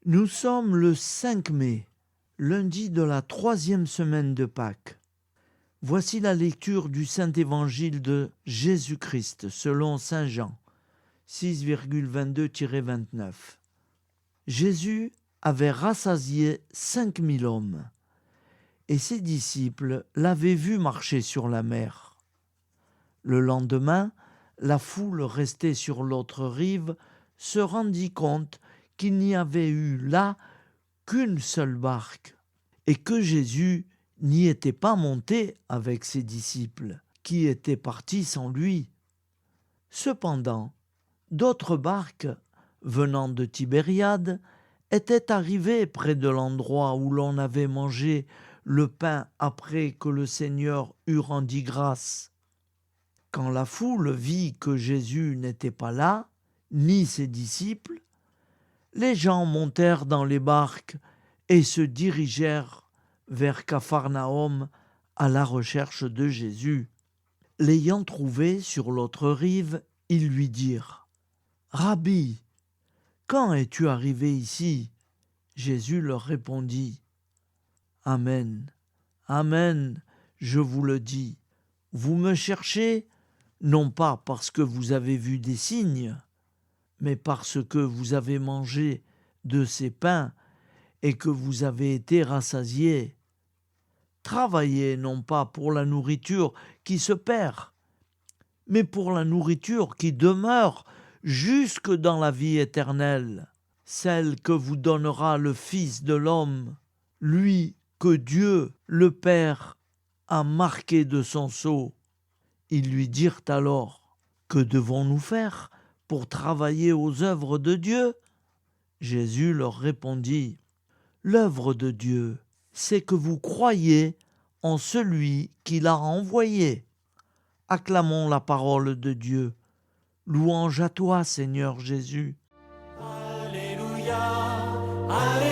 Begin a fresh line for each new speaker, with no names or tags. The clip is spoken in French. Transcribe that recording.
Nous sommes le 5 mai, lundi de la 3e semaine de Pâques. Voici la lecture du Saint-Évangile de Jésus-Christ selon Saint Jean, 6,22-29. Jésus avait rassasié 5000 hommes, et ses disciples l'avaient vu marcher sur la mer. Le lendemain, la foule restée sur l'autre rive se rendit compte qu'il n'y avait eu là qu'une seule barque, et que Jésus n'y était pas monté avec ses disciples, qui étaient partis sans lui. Cependant, d'autres barques, venant de Tibériade, étaient arrivées près de l'endroit où l'on avait mangé le pain après que le Seigneur eut rendu grâce. Quand la foule vit que Jésus n'était pas là, ni ses disciples, les gens montèrent dans les barques et se dirigèrent vers Capharnaüm à la recherche de Jésus. L'ayant trouvé sur l'autre rive, ils lui dirent : « Rabbi, quand es-tu arrivé ici ? » Jésus leur répondit : « Amen, Amen, je vous le dis, vous me cherchez, non pas parce que vous avez vu des signes, mais parce que vous avez mangé de ces pains et que vous avez été rassasiés. Travaillez non pas pour la nourriture qui se perd, mais pour la nourriture qui demeure jusque dans la vie éternelle, celle que vous donnera le Fils de l'homme, lui que Dieu, le Père, a marqué de son sceau. » Ils lui dirent alors : « Que devons-nous faire pour travailler aux œuvres de Dieu ? » Jésus leur répondit : « L'œuvre de Dieu, c'est que vous croyez en celui qui l'a envoyé. Acclamons la parole de Dieu. Louange à toi, Seigneur Jésus.
Alléluia, Alléluia.